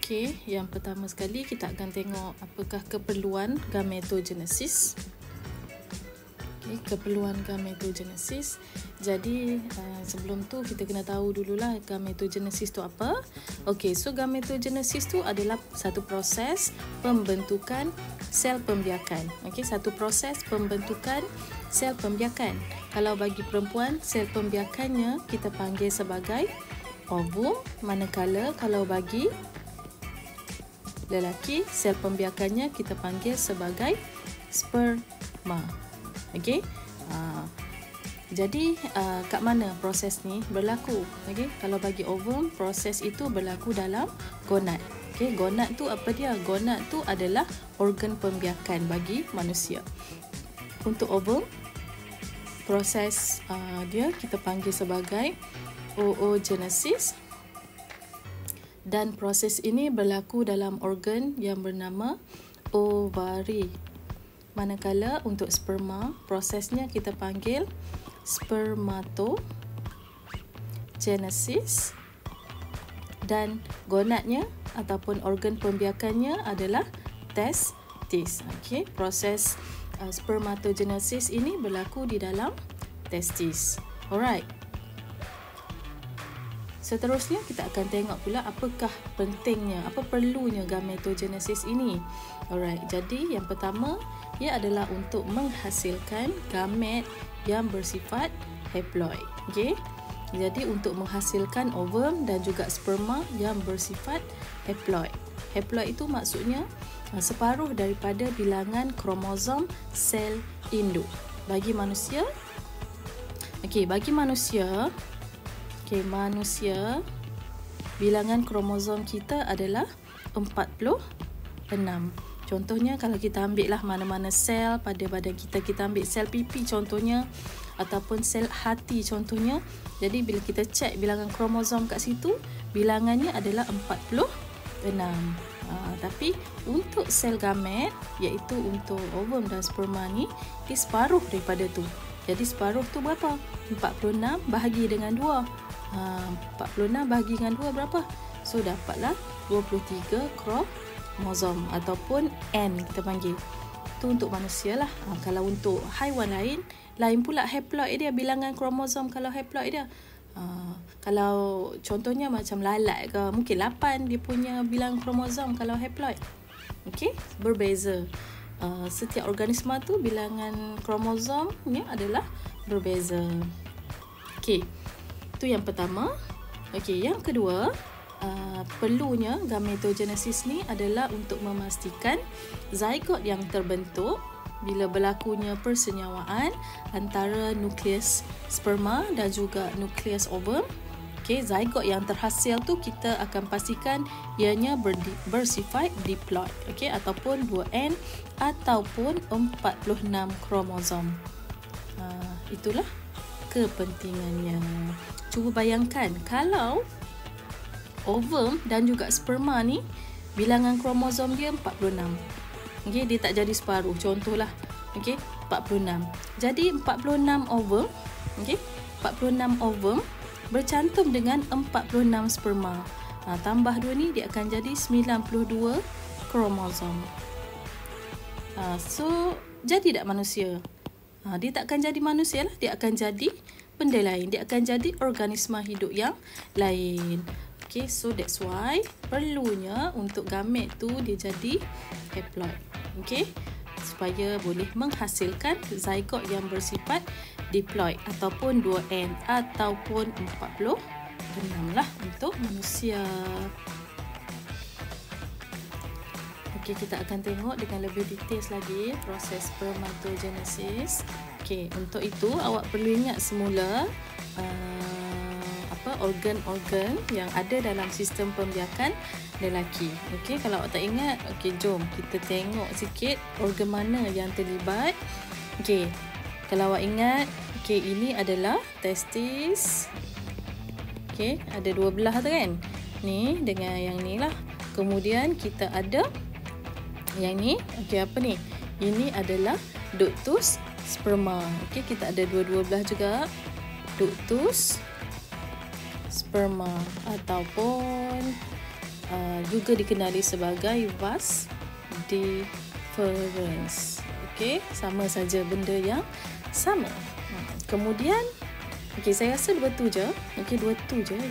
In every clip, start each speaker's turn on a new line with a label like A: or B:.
A: Okey, yang pertama sekali kita akan tengok apakah keperluan gametogenesis. Okey, keperluan gametogenesis. Jadi sebelum tu kita kena tahu dululah gametogenesis tu apa. Okey, so gametogenesis tu adalah satu proses pembentukan sel pembiakan. Okey, satu proses pembentukan sel pembiakan. Kalau bagi perempuan, sel pembiakannya kita panggil sebagai ovum, manakala kalau bagi lelaki, sel pembiakannya kita panggil sebagai sperma. Okey. Jadi kat mana proses ni berlaku? Okey, kalau bagi ovum, proses itu berlaku dalam gonad. Okey, gonad tu apa dia? Gonad tu adalah organ pembiakan bagi manusia. Untuk ovum, proses dia kita panggil sebagai oogenesis. Dan proses ini berlaku dalam organ yang bernama ovari. Manakala untuk sperma, prosesnya kita panggil spermatogenesis. Dan gonadnya ataupun organ pembiakannya adalah testis. Okey, proses spermatogenesis ini berlaku di dalam testis. Alright. Seterusnya kita akan tengok pula apakah pentingnya, apa perlunya gametogenesis ini. Alright, jadi yang pertama ia adalah untuk menghasilkan gamet yang bersifat haploid. Okey. Jadi untuk menghasilkan ovum dan juga sperma yang bersifat haploid. Haploid itu maksudnya separuh daripada bilangan kromosom sel induk. Bagi manusia, manusia, bilangan kromosom kita adalah 46. Contohnya kalau kita ambil lah mana-mana sel pada badan kita, kita ambil sel pipi contohnya, ataupun sel hati contohnya. Jadi bila kita cek bilangan kromosom kat situ, bilangannya adalah 46. Tapi untuk sel gamet, iaitu untuk ovum dan sperma ni, dia separuh daripada tu. Jadi separuh tu berapa? 46 bahagi dengan 2. 46 bahagi dengan 2 berapa? So dapatlah 23 kromosom ataupun N kita panggil. Itu untuk manusia lah. Kalau untuk haiwan lain pula haploid dia, bilangan kromosom kalau haploid dia. Kalau contohnya macam lalat ke, mungkin 8 dia punya bilangan kromosom kalau haploid. Okey, berbeza. Setiap organisma tu bilangan kromosomnya adalah berbeza. Okey, itu yang pertama. Okey, yang kedua, perlunya gametogenesis ni adalah untuk memastikan zygote yang terbentuk bila berlakunya persenyawaan antara nukleus sperma dan juga nukleus ovum. Okey, zygote yang terhasil tu kita akan pastikan ianya bersifat diploid, okey, ataupun 2N ataupun 46 kromosom. Itulah kepentingannya. Cuba bayangkan kalau ovum dan juga sperma ni bilangan kromosom dia 46. Okey, dia tak jadi separuh. Contohlah, okey, 46. Jadi 46 ovum, okey, 46 ovum bercantum dengan 46 sperma. Tambah 2 ni dia akan jadi 92 kromosom. So jadi tak manusia? Dia tak akan jadi manusia lah, dia akan jadi benda lain, dia akan jadi organisma hidup yang lain. Okay, so that's why perlunya untuk gamet tu dia jadi haploid. Okay, supaya boleh menghasilkan zygote yang bersifat diploid ataupun 2N ataupun 46 lah untuk manusia. Okey, kita akan tengok dengan lebih details lagi proses spermatogenesis. Okey, untuk itu awak perlu ingat semula organ-organ yang ada dalam sistem pembiakan lelaki. Okey, kalau awak tak ingat, okey, jom kita tengok sikit organ mana yang terlibat. Okey, kalau awak ingat, okey, ini adalah testis. Okey, ada dua belah tu kan? Ni dengan yang ni lah. Kemudian kita ada yang ni. Okey, apa ni? Ini adalah ductus sperma. Okey, kita ada dua-dua belah juga. Ductus sperma ataupun juga dikenali sebagai vas deferens. Okey, sama saja benda yang sama. Kemudian saya rasa dua tu je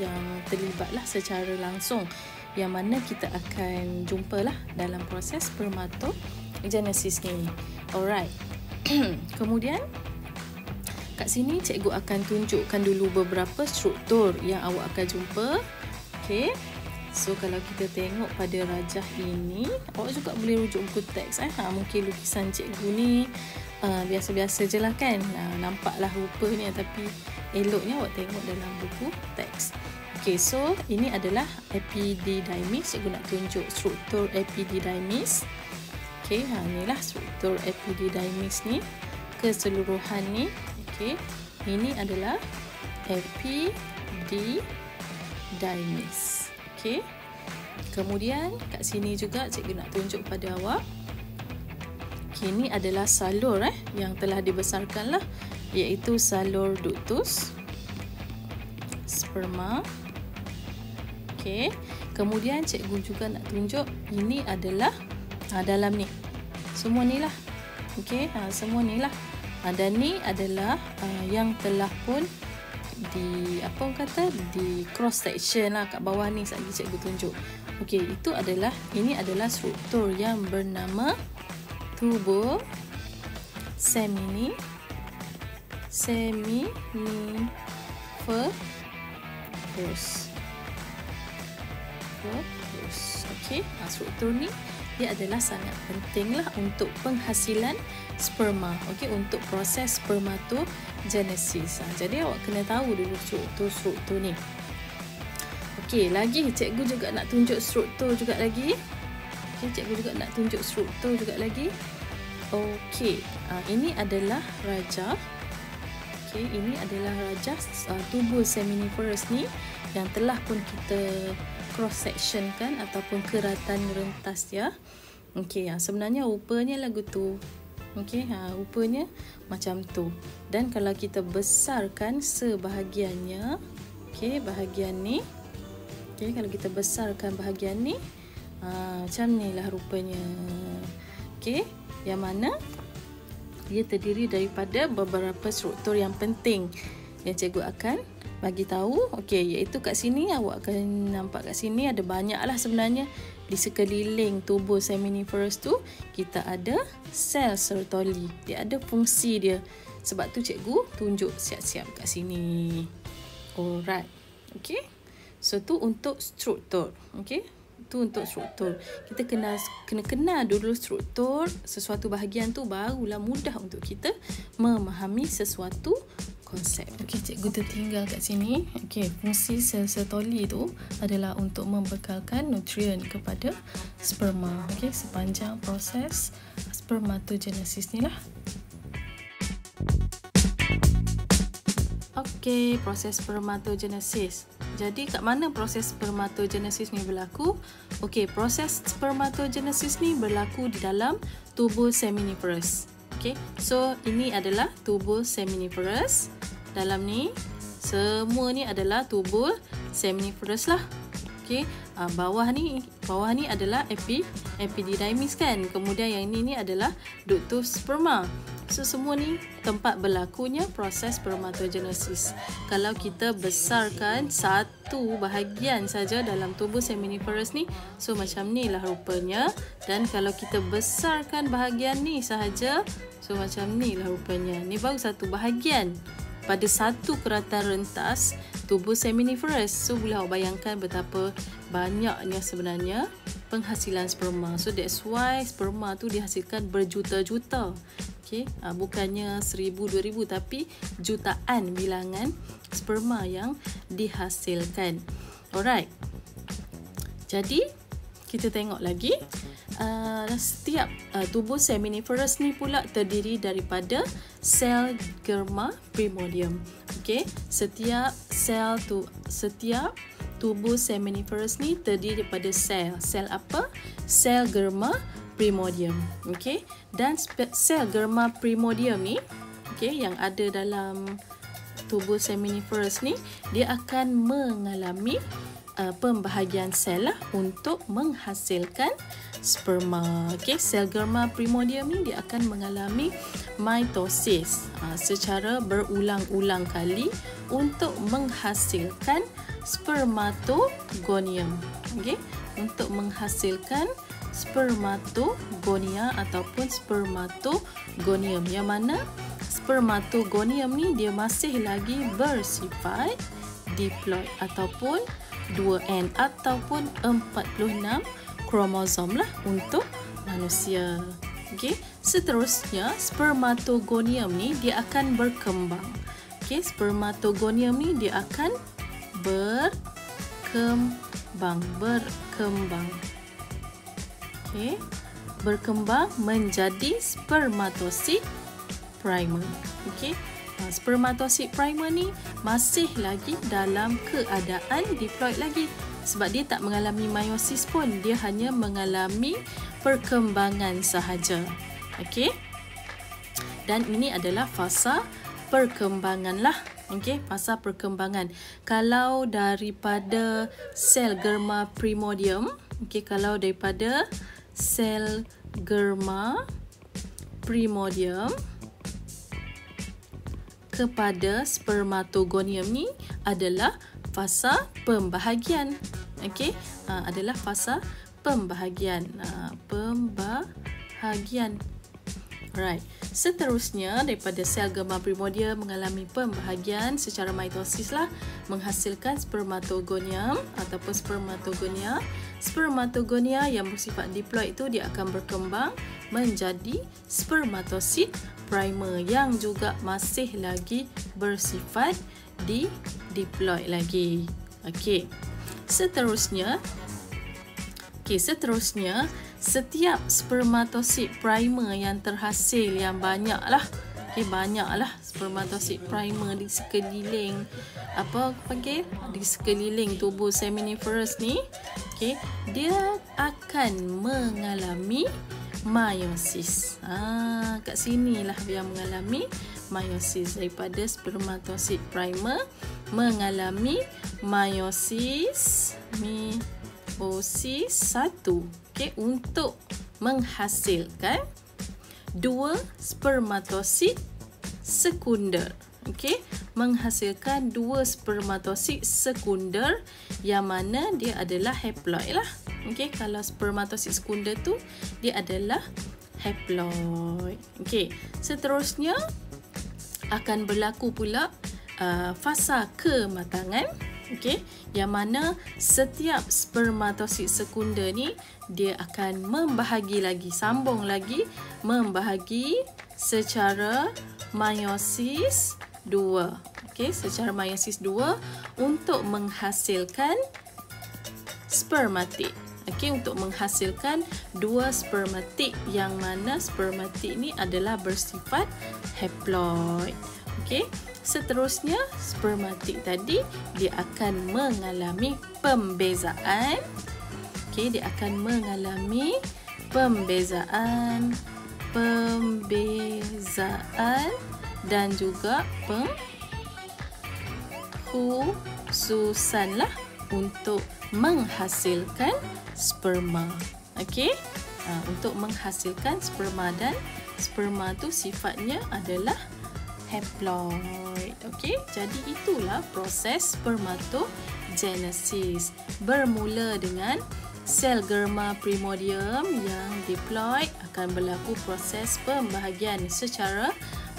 A: yang terlibatlah secara langsung, yang mana kita akan jumpalah dalam proses spermatogenesis ni. Alright. Kemudian kat sini cikgu akan tunjukkan dulu beberapa struktur yang awak akan jumpa. Okey. So kalau kita tengok pada rajah ini, awak juga boleh rujuk buku teks. Mungkin lukisan cikgu ni biasa-biasa je lah kan. Nampaklah rupanya, tapi eloknya awak tengok dalam buku teks. Okey, so ini adalah epididymis. Cikgu nak tunjuk struktur epididymis. Okey, inilah struktur epididymis ni keseluruhan ni. Okey, ini adalah epididymis. Okey. Kemudian kat sini juga cikgu nak tunjuk pada awak. Okey, ini adalah salur yang telah dibesarkan lah, iaitu salur ductus sperma. Okey. Kemudian cikgu juga nak tunjuk ini adalah dalam ni. Semua ni lah. Okey, semua ni lah. Dan ni adalah yang telah pun di cross section lah kat bawah ni. Sekejap cikgu tunjuk. Okey, ini adalah struktur yang bernama tubuh seminiferous. Okey, struktur ni dia adalah sangat pentinglah untuk penghasilan sperma. Okey, untuk proses spermatogenesis. Jadi awak kena tahu dulu struktur ni. Okey, lagi cikgu juga nak tunjuk struktur juga lagi. Okey, ini adalah rajah. Okey, ini adalah rajah tubuh seminiferous ni yang telah pun kita cross section kan, ataupun keratan rentas dia. Okey, sebenarnya rupanya lagu tu. Okey, rupanya macam tu. Dan kalau kita besarkan sebahagiannya, okey, bahagian ni. Okey, kalau kita besarkan bahagian ni, macam ni lah rupanya. Okey, yang mana dia terdiri daripada beberapa struktur yang penting yang cikgu akan bagi tahu. Okey, iaitu kat sini awak akan nampak kat sini ada banyaklah sebenarnya. Di sekeliling tubuh seminiferous tu kita ada sel Sertoli. Dia ada fungsi dia. Sebab tu cikgu tunjuk siap-siap kat sini. Alright. Okey. So tu untuk struktur. Okey. Tu untuk struktur. Kita kena kenal dulu struktur sesuatu bahagian tu, barulah mudah untuk kita memahami sesuatu konsep. Okey, cikgu tertinggal kat sini. Okey, fungsi sel Sertoli tu adalah untuk membekalkan nutrien kepada sperma. Okey, sepanjang proses spermatogenesis ni lah. Okey, proses spermatogenesis. Jadi kat mana proses spermatogenesis ni berlaku? Okey, proses spermatogenesis ni berlaku di dalam tubuh seminiferous. Okey, so ini adalah tubuh seminiferous. Dalam ni semua ni adalah tubuh seminiferous lah. Okey, bawah ni adalah epididymis kan. Kemudian yang ini adalah ductus sperma. So semua ni tempat berlakunya proses spermatogenesis. Kalau kita besarkan satu bahagian saja dalam tubuh seminiferous ni, so macam ni lah rupanya. Dan kalau kita besarkan bahagian ni sahaja, so macam ni lah rupanya. Ni baru satu bahagian pada satu keratan rentas tubuh seminiferous. So boleh awak bayangkan betapa banyaknya sebenarnya penghasilan sperma. So that's why sperma tu dihasilkan berjuta-juta. Okay, bukannya 1,000, 2,000 tapi jutaan bilangan sperma yang dihasilkan. Alright. Jadi kita tengok lagi. Setiap tubuh seminiferous ni pula terdiri daripada sel germa primordium. Okey, setiap tubuh seminiferous ni terdiri daripada sel apa? Sel germa primordium. Okey, dan sel germa primordium ni, okey, yang ada dalam tubuh seminiferous ni, dia akan mengalami pembahagian sel lah untuk menghasilkan sperma. Okey, sel germa primordium ni dia akan mengalami mitosis secara berulang-ulang kali untuk menghasilkan spermatogonium. Okey, untuk menghasilkan spermatogonia ataupun spermatogonium, yang mana spermatogonium ni dia masih lagi bersifat diploid ataupun 2N ataupun 46 kromosom lah untuk manusia. Okey, seterusnya spermatogonium ni dia akan berkembang. Okey, spermatogonium ni dia akan berkembang. Okey, berkembang menjadi spermatosid primer. Okey, spermatosid primer ni masih lagi dalam keadaan diploid lagi sebab dia tak mengalami meiosis pun, dia hanya mengalami perkembangan sahaja. Okey, dan ini adalah fasa perkembangan lah. Okey, fasa perkembangan. Kalau daripada sel germa primordium, okey, kalau daripada sel germa primordium kepada spermatogonium ni adalah fasa pembahagian. Okey, adalah fasa pembahagian. Alright. Seterusnya daripada sel germa primordium mengalami pembahagian secara mitosis lah, menghasilkan spermatogonium ataupun spermatogonia. Spermatogonia yang bersifat diploid itu dia akan berkembang menjadi spermatosid primer yang juga masih lagi bersifat diploid lagi. Okey. Seterusnya setiap spermatosid primer yang terhasil yang banyaklah. Okey, banyaklah spermatosid primer di sekeliling di sekeliling tubuh seminiferous ni. Okey, dia akan mengalami meiosis. Kat sinilah yang mengalami meiosis daripada spermatosid primer mengalami meiosis 1. Okey, untuk menghasilkan 2 spermatosid sekunder. Okey, menghasilkan 2 spermatosid sekunder yang mana dia adalah haploid lah. Okey, kalau spermatosid sekunder tu dia adalah haploid. Okey, seterusnya akan berlaku pula fasa kematangan. Okey, yang mana setiap spermatosid sekunder ni dia akan sambung lagi membahagi secara meiosis 2. Okey, secara meiosis 2 untuk menghasilkan spermatid. Okey, untuk menghasilkan 2 spermatid yang mana spermatid ni adalah bersifat haploid. Okey, seterusnya spermatid tadi dia akan mengalami pembezaan. Okey, dia akan mengalami pembezaan dan juga pengkhususan lah untuk menghasilkan sperma. Okey, untuk menghasilkan sperma, dan sperma tu sifatnya adalah haploid. Okey, jadi itulah proses spermatogenesis. Bermula dengan sel germa primordium yang diploid akan berlaku proses pembahagian secara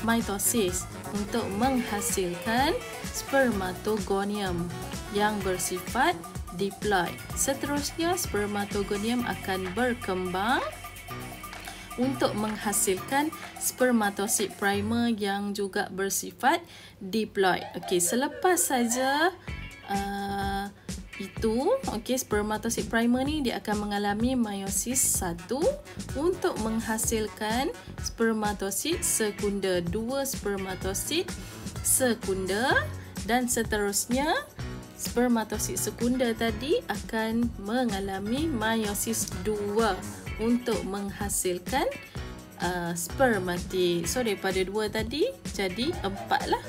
A: mitosis untuk menghasilkan spermatogonium yang bersifat diploid. Seterusnya spermatogonium akan berkembang untuk menghasilkan spermatosid primer yang juga bersifat diploid. Okey, selepas saja itu, okey, spermatosid primer ni dia akan mengalami meiosis 1 untuk menghasilkan spermatosid sekunder, 2 spermatosid sekunder, dan seterusnya spermatosid sekunder tadi akan mengalami meiosis 2 untuk menghasilkan spermatid. So daripada 2 tadi jadi 4 lah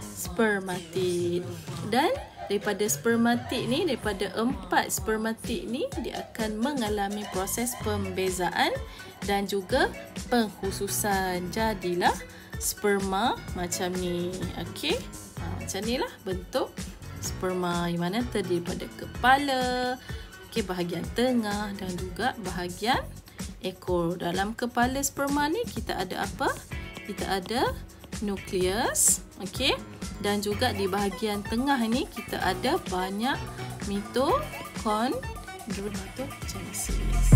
A: spermatid. Dan daripada spermatik ni, daripada 4 spermatik ni, dia akan mengalami proses pembezaan dan juga pengkhususan. Jadilah sperma macam ni. Okey, macam ni lah bentuk sperma, yang mana terdiri daripada kepala, bahagian tengah dan juga bahagian ekor. Dalam kepala sperma ni kita ada apa? Kita ada nukleus, dan juga di bahagian tengah ni kita ada banyak mitokondriagenesis.